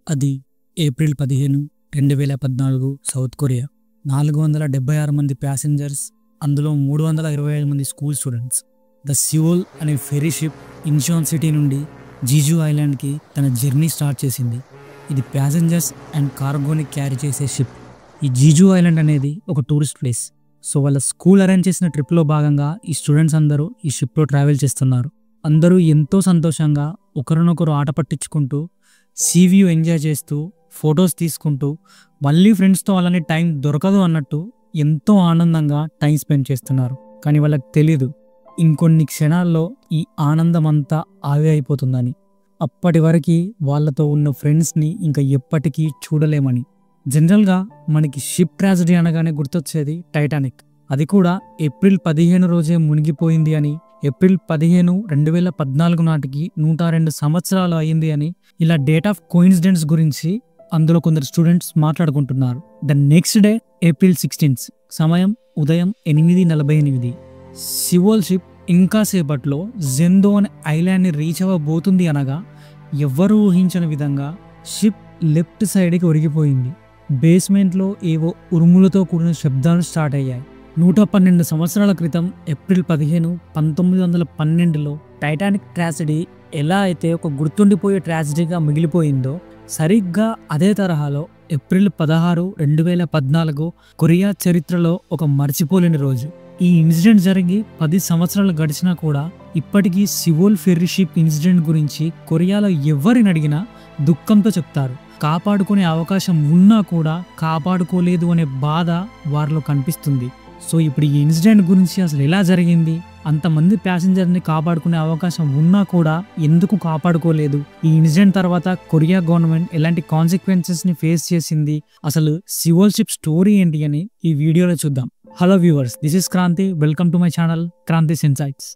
అది April 15, 2014 south Korea. 476 మంది passengers, అందులో 325 మంది స్కూల్ స్టూడెంట్స్. ద సియోల్ అనే ఫెరీ షిప్ ఇంచియోన్ సిటీ నుండి జీజు ఐలాండ్కి తన జర్నీ స్టార్ట్ చేసింది. ఇది ప్యాసింజర్స్ అండ్ కార్గోని క్యారీ చేసే షిప్. ఈ జీజు ఐలాండ్ అనేది ఒక టూరిస్ట్ ప్లేస్. సో వాళ్ళ స్కూల్ అరేంజ్ చేసిన ట్రిప్లో భాగంగా ఈ స్టూడెంట్స్ అందరూ ఈ షిప్లో ట్రావెల్ చేస్తున్నారు. అందరూ ఎంతో సంతోషంగా ఒకరినొకరు ఆట పట్టించుకుంటూ, సీ వ్యూ ఎంజాయ్ చేస్తూ, ఫొటోస్ తీసుకుంటూ, మళ్ళీ ఫ్రెండ్స్తో అలానే టైం దొరకదు అన్నట్టు ఎంతో ఆనందంగా టైం స్పెండ్ చేస్తున్నారు. కానీ వాళ్ళకి తెలీదు ఇంకొన్ని క్షణాల్లో ఈ ఆనందం అంతా ఆవి అయిపోతుందని. అప్పటి వరకు వాళ్ళతో ఉన్న ఫ్రెండ్స్ని ఇంకా ఎప్పటికీ చూడలేమని. జనరల్గా మనకి షిప్ ట్రాజడీ అనగానే గుర్తొచ్చేది టైటానిక్. అది కూడా ఏప్రిల్ 15 రోజే మునిగిపోయింది అని, ఏప్రిల్ 15, 2014 నాటికి 102 సంవత్సరాలు అయింది అని, ఇలా డేట్ ఆఫ్ కోయిన్సిడెన్స్ గురించి అందులో కొందరు స్టూడెంట్స్ మాట్లాడుకుంటున్నారు. ద నెక్స్ట్ డే ఏప్రిల్ 16, సమయం ఉదయం 8:48. సియోల్ షిప్ ఇంకా సేపట్లో జెందో అనే ఐలాండ్ని రీచ్ అవ్వబోతుంది అనగా ఎవ్వరూ ఊహించని విధంగా షిప్ లెఫ్ట్ సైడ్కి ఒరిగిపోయింది. బేస్మెంట్లో ఏవో ఉరుములతో కూడిన శబ్దాలు స్టార్ట్ అయ్యాయి. 112 సంవత్సరాల క్రితం ఏప్రిల్ 15, 1912లో టైటానిక్ ట్రాజడీ ఎలా అయితే ఒక గుర్తుండిపోయే ట్రాజడీగా మిగిలిపోయిందో, సరిగ్గా అదే తరహాలో ఏప్రిల్ 16, 2014 కొరియా చరిత్రలో ఒక మర్చిపోలేని రోజు. ఈ ఇన్సిడెంట్ జరిగి 10 సంవత్సరాలు గడిచినా కూడా ఇప్పటికీ సియోల్ ఫెర్రీ షిప్ ఇన్సిడెంట్ గురించి కొరియాలో ఎవరిని అడిగినా దుఃఖంతో చెప్తారు. కాపాడుకునే అవకాశం ఉన్నా కూడా కాపాడుకోలేదు అనే బాధ వారిలో కనిపిస్తుంది. సో ఇప్పుడు ఈ ఇన్సిడెంట్ గురించి అసలు ఎలా జరిగింది, అంతమంది ప్యాసింజర్ని కాపాడుకునే అవకాశం ఉన్నా కూడా ఎందుకు కాపాడుకోలేదు, ఈ ఇన్సిడెంట్ తర్వాత కొరియా గవర్నమెంట్ ఎలాంటి కాన్సిక్వెన్సెస్ని ఫేస్ చేసింది, అసలు సియోల్ షిప్ స్టోరీ ఏంటి అని ఈ వీడియోలో చూద్దాం. Hello viewers, this is Kranthi. Welcome to my channel Kranthi's insights.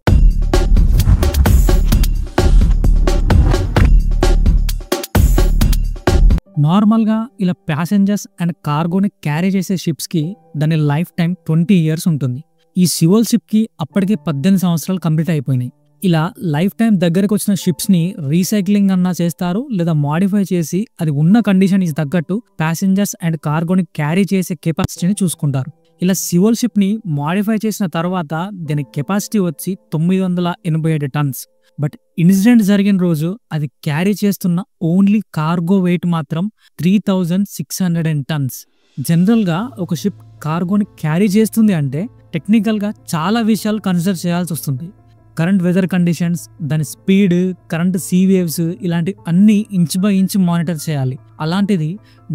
నార్మల్గా ఇలా ప్యాసింజర్స్ అండ్ కార్గోని క్యారీ చేసే షిప్స్కి దాని లైఫ్ టైం 20 years ఉంటుంది. ఈ సియోల్ షిప్కి అప్పటికే 18 సంవత్సరాలు కంప్లీట్ అయిపోయినాయి. ఇలా లైఫ్ టైం దగ్గరకు వచ్చిన షిప్స్ని రీసైక్లింగ్ అన్నా చేస్తారు, లేదా మాడిఫై చేసి అది ఉన్న కండిషన్కి తగ్గట్టు ప్యాసింజర్స్ అండ్ కార్గోని క్యారీ చేసే కెపాసిటీని చూసుకుంటారు. ఇలా సియోల్ షిప్ని మాడిఫై చేసిన తర్వాత దాని కెపాసిటీ వచ్చి 987 tons. బట్ ఇన్సిడెంట్ జరిగిన రోజు అది క్యారీ చేస్తున్న ఓన్లీ కార్గో వెయిట్ మాత్రం 3600 tons. జనరల్గా ఒక షిప్ కార్గోని క్యారీ చేస్తుంది అంటే టెక్నికల్గా చాలా విషయాలు కన్సిడర్ చేయాల్సి వస్తుంది. కరెంట్ వెదర్ కండిషన్స్, దాని స్పీడ్, కరెంట్ సీ వేవ్స్, ఇలాంటి అన్ని ఇంచ్ బై ఇంచ్ మానిటర్ చేయాలి. అలాంటిది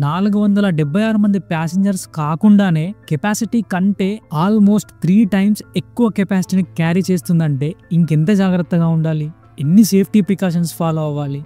476 మంది ప్యాసింజర్స్ కాకుండానే కెపాసిటీ కంటే ఆల్మోస్ట్ 3 times ఎక్కువ కెపాసిటీని క్యారీ చేస్తుందంటే ఇంకెంత జాగ్రత్తగా ఉండాలి, ఎన్ని సేఫ్టీ ప్రికాషన్స్ ఫాలో అవ్వాలి.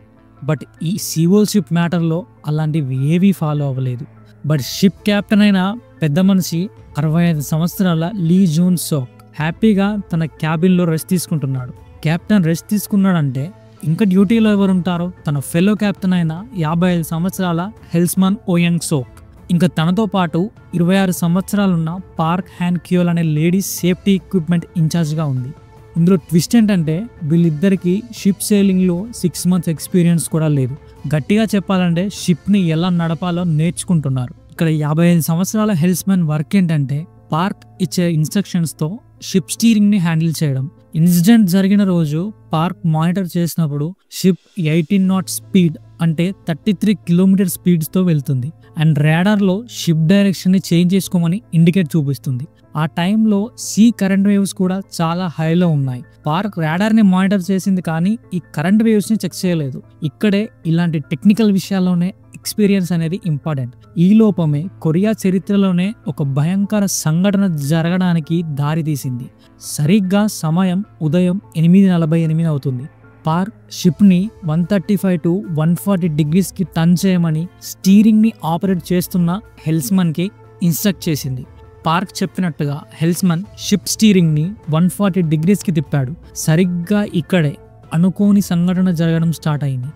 బట్ ఈ సియోల్ షిప్ మ్యాటర్లో అలాంటివి ఏవీ ఫాలో అవ్వలేదు. బట్ షిప్ కెప్టెన్ అయిన పెద్ద మనిషి 65 సంవత్సరాల లీ జూన్ సోక్ హ్యాపీగా తన క్యాబిన్లో రెస్ట్ తీసుకుంటున్నాడు. కెప్టెన్ రెస్ట్ తీసుకున్నాడంటే ఇంకా డ్యూటీలో ఎవరు ఉంటారో, తన ఫెలో కెప్టెన్ అయిన 55 సంవత్సరాల హెల్స్మన్ ఓయంగ్ సోక్, ఇంకా తనతో పాటు 26 సంవత్సరాలున్న పార్క్ హ్యాన్ క్యోల్ అనే లేడీస్ సేఫ్టీ ఎక్విప్మెంట్ ఇన్ఛార్జ్గా ఉంది. ఇందులో ట్విస్ట్ ఏంటంటే వీళ్ళిద్దరికీ షిప్ సేలింగ్లో 6 months ఎక్స్పీరియన్స్ కూడా లేదు. గట్టిగా చెప్పాలంటే షిప్ని ఎలా నడపాలో నేర్చుకుంటున్నారు. ఇక్కడ 55 సంవత్సరాల హెల్స్మన్ వర్క్ ఏంటంటే పార్క్ ఇచ్చే ఇన్స్ట్రక్షన్స్తో షిప్ స్టీరింగ్ని హ్యాండిల్ చేయడం. ఇన్సిడెంట్ జరిగిన రోజు పార్క్ మానిటర్ చేసినప్పుడు షిప్ 18 knots స్పీడ్ అంటే 33 km స్పీడ్స్తో వెళ్తుంది. అండ్ రాడార్లో షిప్ డైరెక్షన్ని చేంజ్ చేసుకోమని ఇండికేట్ చూపిస్తుంది. ఆ టైంలో సీ కరెంట్ వేవ్స్ కూడా చాలా హైలో ఉన్నాయి. పార్క్ రాడార్ని మానిటర్ చేసింది కానీ ఈ కరెంట్ వేవ్స్ని చెక్ చేయలేదు. ఇక్కడే ఇలాంటి టెక్నికల్ విషయాల్లోనే ఎక్స్పీరియన్స్ అనేది ఇంపార్టెంట్. ఈ లోపమే కొరియా చరిత్రలోనే ఒక భయంకర సంఘటన జరగడానికి దారితీసింది. సరిగ్గా సమయం ఉదయం 8:48 అవుతుంది. పార్క్ షిప్ని 135 to 140 degreesకి టర్న్ చేయమని స్టీరింగ్ని ఆపరేట్ చేస్తున్న హెల్స్మన్కి ఇన్స్ట్రక్ట్ చేసింది. పార్క్ చెప్పినట్టుగా హెల్స్మన్ షిప్ స్టీరింగ్ని 140 degreesకి తిప్పాడు. సరిగ్గా ఇక్కడే అనుకోని సంఘటన జరగడం స్టార్ట్ అయింది.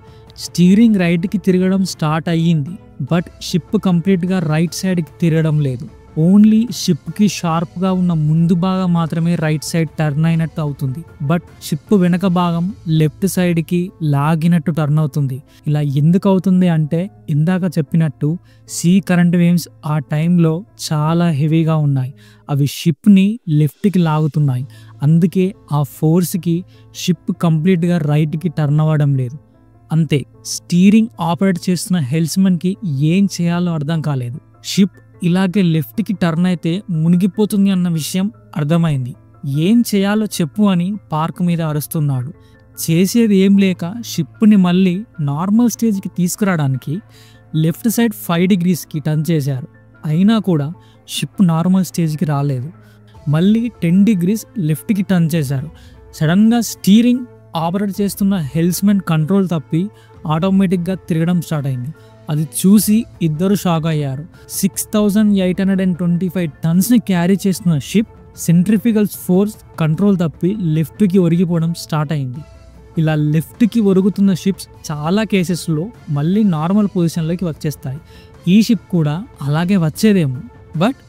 స్టీరింగ్ రైట్కి తిరగడం స్టార్ట్ అయ్యింది, బట్ షిప్ కంప్లీట్గా రైట్ సైడ్కి తిరగడం లేదు. ఓన్లీ షిప్కి షార్ప్గా ఉన్న ముందు భాగం మాత్రమే రైట్ సైడ్ టర్న్ అయినట్టు అవుతుంది. బట్ షిప్ వెనక భాగం లెఫ్ట్ సైడ్కి లాగినట్టు టర్న్ అవుతుంది. ఇలా ఎందుకు అవుతుంది అంటే ఇందాక చెప్పినట్టు సీ కరెంట్ వేవ్స్ ఆ టైంలో చాలా హెవీగా ఉన్నాయి. అవి షిప్ని లెఫ్ట్కి లాగుతున్నాయి. అందుకే ఆ ఫోర్స్కి షిప్ కంప్లీట్గా రైట్కి టర్న్ అవ్వడం లేదు. అంతే, స్టీరింగ్ ఆపరేట్ చేస్తున్న హెల్స్మెన్కి ఏం చేయాలో అర్థం కాలేదు. షిప్ ఇలాగే లెఫ్ట్కి టర్న్ అయితే మునిగిపోతుంది అన్న విషయం అర్థమైంది. ఏం చేయాలో చెప్పు అని పార్క్ మీద అరుస్తున్నాడు. చేసేది ఏం లేక షిప్ని మళ్ళీ నార్మల్ స్టేజ్కి తీసుకురావడానికి లెఫ్ట్ సైడ్ 5 degreesకి టర్న్ చేశారు. అయినా కూడా షిప్ నార్మల్ స్టేజ్కి రాలేదు. మళ్ళీ 10 degrees లెఫ్ట్కి టర్న్ చేశారు. సడన్గా స్టీరింగ్ ఆపరేట్ చేస్తున్న హెల్స్మెన్ కంట్రోల్ తప్పి ఆటోమేటిక్గా తిరగడం స్టార్ట్ అయింది. అది చూసి ఇద్దరు షాక్ అయ్యారు. 6825 టన్స్ని క్యారీ చేస్తున్న షిప్ సెంట్రిఫికల్ ఫోర్స్ కంట్రోల్ తప్పి లెఫ్ట్కి ఒరిగిపోవడం స్టార్ట్ అయింది. ఇలా లెఫ్ట్కి ఒరుగుతున్న షిప్స్ చాలా కేసెస్లో మళ్ళీ నార్మల్ పొజిషన్లోకి వచ్చేస్తాయి. ఈ షిప్ కూడా అలాగే వచ్చేదేమో. బట్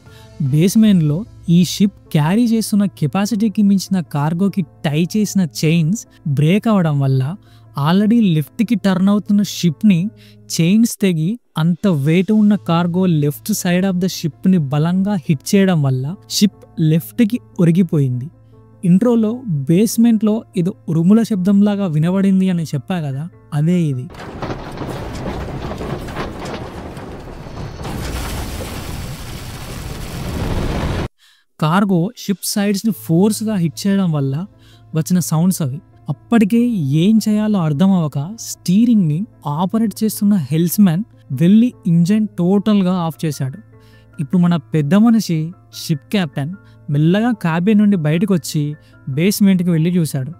బేస్మెంట్లో ఈ షిప్ క్యారీ చేస్తున్న కెపాసిటీకి మించిన కార్గోకి టై చేసిన చైన్స్ బ్రేక్ అవ్వడం వల్ల ఆల్రెడీ లెఫ్ట్కి టర్న్ అవుతున్న షిప్ని చైన్స్ తెగి అంత వెయిట్ ఉన్న cargo left side of the షిప్ని బలంగా హిట్ చేయడం వల్ల షిప్ లెఫ్ట్కి ఒరిగిపోయింది. ఇంట్రోలో బేస్మెంట్లో ఏదో ఉరుముల శబ్దంలాగా వినబడింది అని చెప్పా కదా, అదే ఇది. కార్గో షిప్ సైడ్స్ని ఫోర్స్గా హిట్ చేయడం వల్ల వచ్చిన సౌండ్స్ అవి. అప్పటికే ఏం చేయాలో అర్థం అవ్వక స్టీరింగ్ని ఆపరేట్ చేస్తున్న హెల్స్మెన్ వెళ్ళి ఇంజన్ టోటల్గా ఆఫ్ చేశాడు. ఇప్పుడు మన పెద్ద మనిషి షిప్ కెప్టెన్ మెల్లగా క్యాబిన్ నుండి బయటకు వచ్చి బేస్మెంట్కి వెళ్ళి చూశాడు.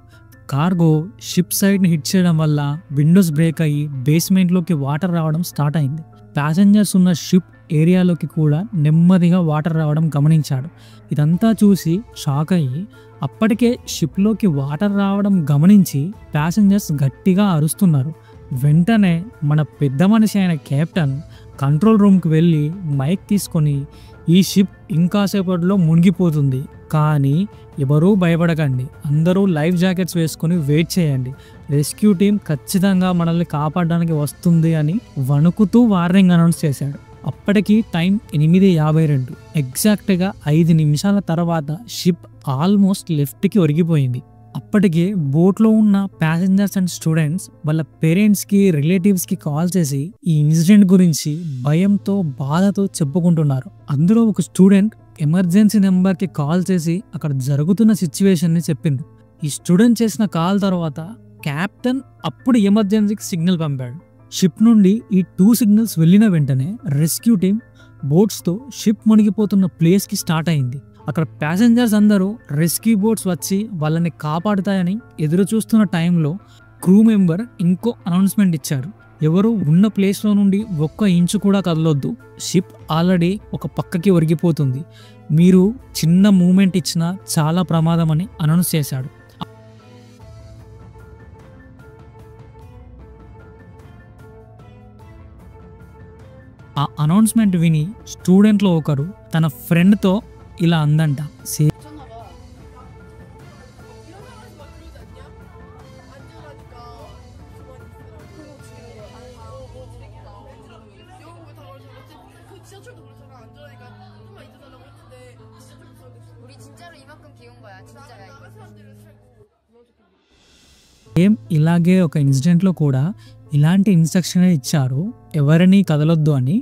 కార్గో షిప్ సైడ్ని హిట్ చేయడం వల్ల విండోస్ బ్రేక్ అయ్యి బేస్మెంట్లోకి వాటర్ రావడం స్టార్ట్ అయింది. ప్యాసింజర్స్ ఉన్న షిప్ ఏరియాలోకి కూడా నెమ్మదిగా వాటర్ రావడం గమనించాడు. ఇదంతా చూసి షాక్ అయ్యి అప్పటికే షిప్లోకి వాటర్ రావడం గమనించి ప్యాసింజర్స్ గట్టిగా అరుస్తున్నారు. వెంటనే మన పెద్ద మనిషి అయిన కెప్టెన్ కంట్రోల్ రూమ్కి వెళ్ళి మైక్ తీసుకొని ఈ షిప్ ఇంకాసేపట్లో మునిగిపోతుంది, కానీ ఎవరూ భయపడకండి, అందరూ లైఫ్ జాకెట్స్ వేసుకొని వెయిట్ చేయండి, రెస్క్యూ టీం ఖచ్చితంగా మనల్ని కాపాడడానికి వస్తుంది అని వణుకుతూ వార్నింగ్ అనౌన్స్ చేశాడు. అప్పటికి టైం 8:52. ఎగ్జాక్ట్గా 5 నిమిషాల తర్వాత షిప్ ఆల్మోస్ట్ లెఫ్ట్కి ఒరిగిపోయింది. అప్పటికే బోట్లో ఉన్న ప్యాసింజర్స్ అండ్ స్టూడెంట్స్ వాళ్ళ పేరెంట్స్కి రిలేటివ్స్కి కాల్ చేసి ఈ ఇన్సిడెంట్ గురించి భయంతో బాధతో చెప్పుకుంటున్నారు. అందులో ఒక స్టూడెంట్ ఎమర్జెన్సీ నెంబర్కి కాల్ చేసి అక్కడ జరుగుతున్న సిచ్యువేషన్ని చెప్పింది. ఈ స్టూడెంట్ చేసిన కాల్ తర్వాత కెప్టెన్ అప్పుడు ఎమర్జెన్సీకి సిగ్నల్ పంపాడు. షిప్ నుండి ఈ 2 సిగ్నల్స్ వెళ్ళిన వెంటనే రెస్క్యూ టీం బోట్స్తో షిప్ మునిగిపోతున్న ప్లేస్కి స్టార్ట్ అయింది. అక్కడ ప్యాసింజర్స్ అందరూ రెస్క్యూ బోట్స్ వచ్చి వాళ్ళని కాపాడుతాయని ఎదురు చూస్తున్న టైంలో క్రూ మెంబర్ ఇంకో అనౌన్స్మెంట్ ఇచ్చారు. ఎవరు ఉన్న ప్లేస్లో నుండి 1 ఇంచు కూడా కదలొద్దు, షిప్ ఆల్రెడీ ఒక పక్కకి ఒరిగిపోతుంది, మీరు చిన్న మూమెంట్ ఇచ్చినా చాలా ప్రమాదం అని అనౌన్స్ చేశాడు. ఆ అనౌన్స్మెంట్ విని స్టూడెంట్లో ఒకరు తన ఫ్రెండ్తో ఇలా అందంట, సేమ్ ఇలాగే ఒక ఇన్సిడెంట్లో కూడా ఇలాంటి ఇన్స్ట్రక్షన్ ఇచ్చారు, ఎవరిని కదలొద్దు అని.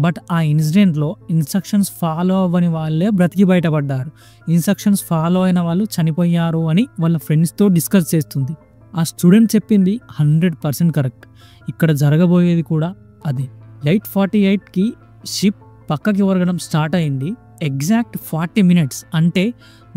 బట్ ఆ ఇన్సిడెంట్లో ఇన్స్ట్రక్షన్స్ ఫాలో అవ్వని వాళ్ళే బ్రతికి బయటపడ్డారు, ఇన్స్ట్రక్షన్స్ ఫాలో అయిన వాళ్ళు చనిపోయారు అని వాళ్ళ ఫ్రెండ్స్తో డిస్కస్ చేస్తుంది. ఆ స్టూడెంట్ చెప్పింది 100% కరెక్ట్. ఇక్కడ జరగబోయేది కూడా అదే. 8:48కి షిప్ పక్కకి ఒరగడం స్టార్ట్ అయింది. ఎగ్జాక్ట్ 40 minutes అంటే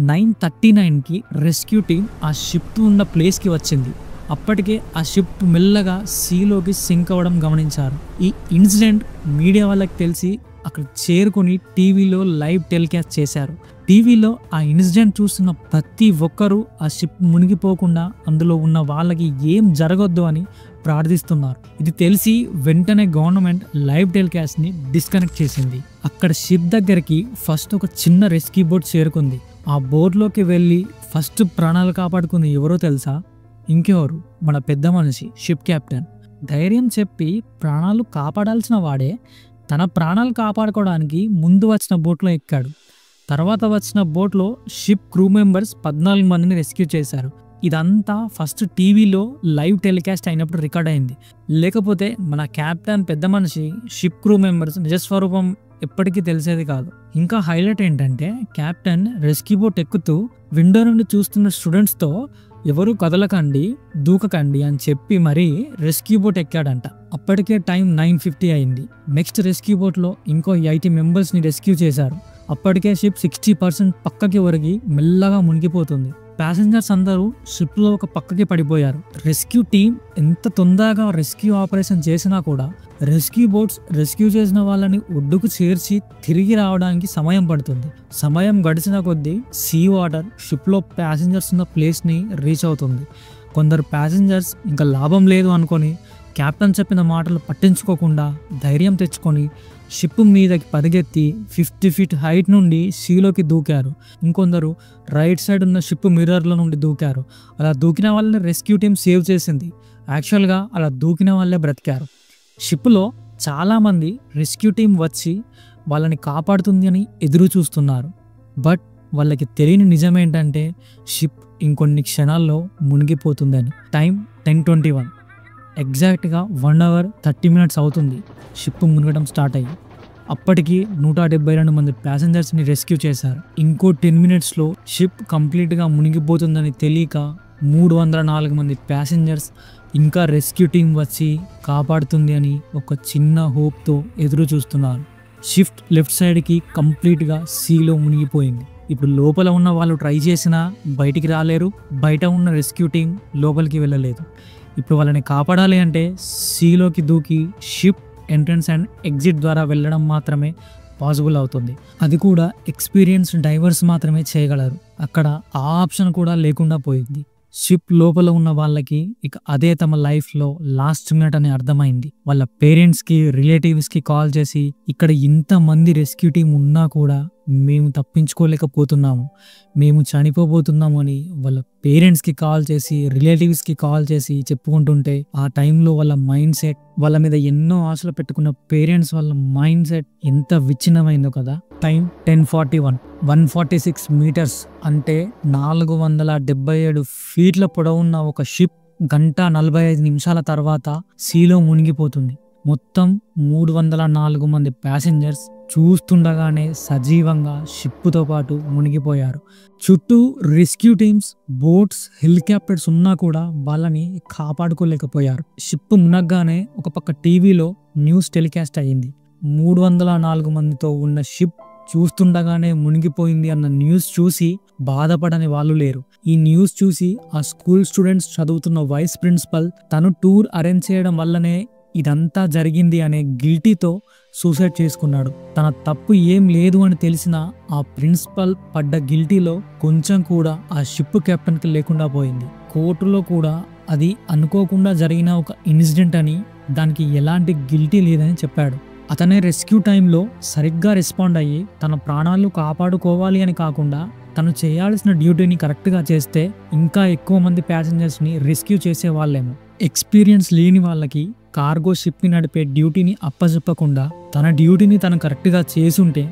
9:39కి రెస్క్యూ టీం ఆ షిప్ ఉన్న ప్లేస్కి వచ్చింది. అప్పటికే ఆ షిప్ మెల్లగా సీలోకి సింక్ అవ్వడం గమనించారు. ఈ ఇన్సిడెంట్ మీడియా వాళ్ళకి తెలిసి అక్కడ చేరుకొని టీవీలో లైవ్ టెలికాస్ట్ చేశారు. టీవీలో ఆ ఇన్సిడెంట్ చూస్తున్న ప్రతి ఒక్కరూ ఆ షిప్ మునిగిపోకుండా అందులో ఉన్న వాళ్ళకి ఏం జరగొద్దు అని ప్రార్థిస్తున్నారు. ఇది తెలిసి వెంటనే గవర్నమెంట్ లైవ్ టెలికాస్ట్ ని డిస్కనెక్ట్ చేసింది. అక్కడ షిప్ దగ్గరికి ఫస్ట్ ఒక చిన్న రెస్క్యూ బోట్ చేరుకుంది. ఆ బోట్లోకి వెళ్ళి ఫస్ట్ ప్రాణాలు కాపాడుకుంది ఎవరో తెలుసా? ఇంకెవరు, మన పెద్ద మనిషి షిప్ కెప్టెన్. ధైర్యం చెప్పి ప్రాణాలు కాపాడాల్సిన వాడే తన ప్రాణాలు కాపాడుకోవడానికి ముందు వచ్చిన బోట్లో ఎక్కాడు. తర్వాత వచ్చిన బోట్లో షిప్ క్రూ మెంబర్స్ 14 మందిని రెస్క్యూ చేశారు. ఇదంతా ఫస్ట్ టీవీలో లైవ్ టెలికాస్ట్ అయినప్పుడు రికార్డ్ అయింది. లేకపోతే మన కెప్టెన్ పెద్ద మనిషి షిప్ క్రూ మెంబర్స్ నిజస్వరూపం ఎప్పటికీ తెలిసేది కాదు. ఇంకా హైలైట్ ఏంటంటే కెప్టెన్ రెస్క్యూ బోట్ ఎక్కుతూ విండో నుండి చూస్తున్న స్టూడెంట్స్తో ఎవరు కదలకండి, దూకకండి అని చెప్పి మరీ రెస్క్యూ బోట్ ఎక్కాడంట. అప్పటికే టైం 9:50 అయింది. నెక్స్ట్ రెస్క్యూ బోట్లో ఇంకో 80 మెంబర్స్ని రెస్క్యూ చేశారు. అప్పటికే షిప్ 60% పక్కకి ఒరిగి మెల్లగా మునిగిపోతుంది. ప్యాసింజర్స్ అందరూ షిప్లో ఒక పక్కకి పడిపోయారు. రెస్క్యూ టీం ఎంత తొందరగా రెస్క్యూ ఆపరేషన్ చేసినా కూడా రెస్క్యూ బోట్స్ రెస్క్యూ చేసిన వాళ్ళని ఒడ్డుకు చేర్చి తిరిగి రావడానికి సమయం పడుతుంది. సమయం గడిచిన కొద్దీ సీ వాటర్ షిప్లో ప్యాసింజర్స్ ఉన్న ప్లేస్ని రీచ్ అవుతుంది. కొందరు ప్యాసింజర్స్ ఇంకా లాభం లేదు అనుకొని కెప్టెన్ చెప్పిన మాటలు పట్టించుకోకుండా ధైర్యం తెచ్చుకొని షిప్ మీదకి పరిగెత్తి 50 ఫీట్ హైట్ నుండి సీలోకి దూకారు. ఇంకొందరు రైట్ సైడ్ ఉన్న షిప్ మిర్రర్ల నుండి దూకారు. అలా దూకిన వాళ్ళని రెస్క్యూ టీం సేవ్ చేసింది. యాక్చువల్గా అలా దూకిన వాళ్ళే బ్రతికారు. షిప్లో చాలామంది రెస్క్యూ టీం వచ్చి వాళ్ళని కాపాడుతుంది అని ఎదురు చూస్తున్నారు. బట్ వాళ్ళకి తెలియని నిజమేంటంటే షిప్ ఇంకొన్ని క్షణాల్లో మునిగిపోతుందని. టైం 10:21. ఎగ్జాక్ట్గా 1 hour 30 minutes అవుతుంది షిప్ మునగడం స్టార్ట్ అయ్యి. అప్పటికి 172 మంది ప్యాసింజర్స్ని రెస్క్యూ చేశారు. ఇంకో 10 minutesలో షిప్ కంప్లీట్గా మునిగిపోతుందని తెలియక 304 మంది ప్యాసింజర్స్ ఇంకా రెస్క్యూ టీం వచ్చి కాపాడుతుంది అని ఒక చిన్న హోప్తో ఎదురు చూస్తున్నారు. షిప్ లెఫ్ట్ సైడ్కి కంప్లీట్గా సీలో మునిగిపోయింది. ఇప్పుడు లోపల ఉన్న వాళ్ళు ట్రై చేసినా బయటికి రాలేరు. బయట ఉన్న రెస్క్యూ టీం లోపలికి వెళ్ళలేదు. ఇప్పుడు వాళ్ళని కాపాడాలి అంటే సీలోకి దూకి షిప్ ఎంట్రన్స్ అండ్ ఎగ్జిట్ ద్వారా వెళ్ళడం మాత్రమే పాసిబుల్ అవుతుంది. అది కూడా ఎక్స్పీరియన్స్డ్ డైవర్స్ మాత్రమే చేయగలరు. అక్కడ ఆ ఆప్షన్ కూడా లేకుండా పోయింది. షిప్ లోపల ఉన్న వాళ్ళకి ఇక అదే తమ లైఫ్లో లాస్ట్ మినిట్ అని అర్థమైంది. వాళ్ళ పేరెంట్స్కి, రిలేటివ్స్కి కాల్ చేసి ఇక్కడ ఇంతమంది రెస్క్యూ టీం ఉన్నా కూడా మేము తప్పించుకోలేకపోతున్నాము, మేము చనిపోబోతున్నాము అని వాళ్ళ పేరెంట్స్కి కాల్ చేసి, రిలేటివ్స్కి కాల్ చేసి చెప్పుకుంటుంటే ఆ టైంలో వాళ్ళ మైండ్ సెట్, వాళ్ళ మీద ఎన్నో ఆశలు పెట్టుకున్న పేరెంట్స్ వాళ్ళ మైండ్ సెట్ ఎంత విచ్ఛిన్నమైందో కదా. టైం 10:41. 146 meters అంటే 477 feet పొడవున్న ఒక షిప్ 1:45 నిమిషాల తర్వాత సీలో మునిగిపోతుంది. మొత్తం 304 మంది ప్యాసింజర్స్ చూస్తుండగానే సజీవంగా షిప్తో పాటు మునిగిపోయారు. చుట్టూ రెస్క్యూ టీమ్స్, బోట్స్, హెలికాప్టర్స్ ఉన్నా కూడా వాళ్ళని కాపాడుకోలేకపోయారు. షిప్ మునగ్గానే ఒక పక్క టీవీలో న్యూస్ టెలికాస్ట్ అయ్యింది. 304 మందితో ఉన్న షిప్ చూస్తుండగానే మునిగిపోయింది అన్న న్యూస్ చూసి బాధపడని వాళ్ళు లేరు. ఈ న్యూస్ చూసి ఆ స్కూల్ స్టూడెంట్స్ చదువుతున్న వైస్ ప్రిన్సిపల్ తను టూర్ అరేంజ్ చేయడం వల్లనే ఇదంతా జరిగింది అనే గిల్టీతో సూసైడ్ చేసుకున్నాడు. తన తప్పు ఏం లేదు అని తెలిసిన ఆ ప్రిన్సిపల్ పడ్డ గిల్టీలో కొంచెం కూడా ఆ షిప్ కెప్టెన్కి లేకుండా పోయింది. కోర్టులో కూడా అది అనుకోకుండా జరిగిన ఒక ఇన్సిడెంట్ అని, దానికి ఎలాంటి గిల్టీ లేదని చెప్పాడు. అతనే రెస్క్యూ టైంలో సరిగ్గా రెస్పాండ్ అయ్యి తన ప్రాణాలు కాపాడుకోవాలి అని కాకుండా తను చేయాల్సిన డ్యూటీని కరెక్ట్గా చేస్తే ఇంకా ఎక్కువ మంది ప్యాసింజర్స్ని రెస్క్యూ చేసేవాళ్ళేమో. ఎక్స్పీరియన్స్ లేని వాళ్ళకి కార్గో షిప్ని నడిపే డ్యూటీని అప్పచెప్పకుండా తన డ్యూటీని తను కరెక్ట్గా చేసుంటే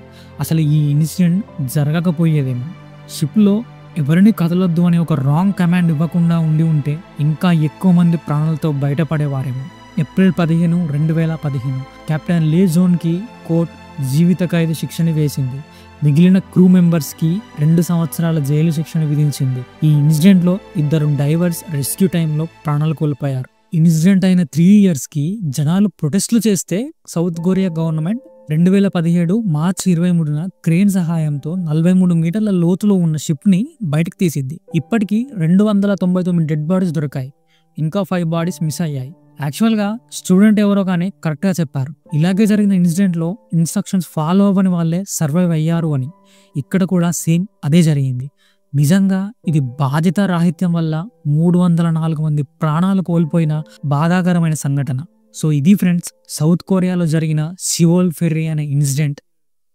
అసలు ఈ ఇన్సిడెంట్ జరగకపోయేదేమో. షిప్లో ఎవరిని కదలొద్దు అనే ఒక రాంగ్ కమాండ్ ఇవ్వకుండా ఉండి ఉంటే ఇంకా ఎక్కువ మంది ప్రాణాలతో బయటపడేవారేమో. ఏప్రిల్ 15, 2015 కెప్టెన్ లీ జోన్కి కోర్టు జీవిత ఖైదు శిక్షని వేసింది. మిగిలిన క్రూ మెంబర్స్కి 2 సంవత్సరాల జైలు శిక్షను విధించింది. ఈ ఇన్సిడెంట్లో 2 డైవర్స్ రెస్క్యూ టైంలో ప్రాణాలు కోల్పోయారు. ఇన్సిడెంట్ అయిన 3 yearsకి జనాలు ప్రొటెస్టులు చేస్తే సౌత్ కొరియా గవర్నమెంట్ 2017 మార్చి 23న క్రేన్ సహాయంతో 43 మీటర్ల లోతులో ఉన్న షిప్ని బయటకు తీసిద్ది. ఇప్పటికీ 299 డెడ్ బాడీస్ దొరికాయి. ఇంకా 5 బాడీస్ మిస్ అయ్యాయి. యాక్చువల్గా స్టూడెంట్ ఎవరో కానీ కరెక్ట్గా చెప్పారు. ఇలాగే జరిగిన ఇన్సిడెంట్లో ఇన్స్ట్రక్షన్స్ ఫాలో అవ్వని వాళ్ళే సర్వైవ్ అయ్యారు అని. ఇక్కడ కూడా సేమ్ అదే జరిగింది. నిజంగా ఇది బాధ్యత రాహిత్యం వల్ల 304 మంది ప్రాణాలు కోల్పోయిన బాధాకరమైన సంఘటన. సో ఇది ఫ్రెండ్స్ సౌత్ కొరియాలో జరిగిన సియోల్ ఫెర్రీ అనే ఇన్సిడెంట్.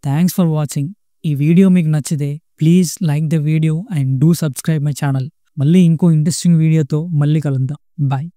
Thanks for watching. ఈ వీడియో మీకు నచ్చితే please like the video and do subscribe my channel. మళ్ళీ ఇంకో ఇంట్రెస్టింగ్ వీడియోతో మళ్ళీ కలుద్దాం. బాయ్.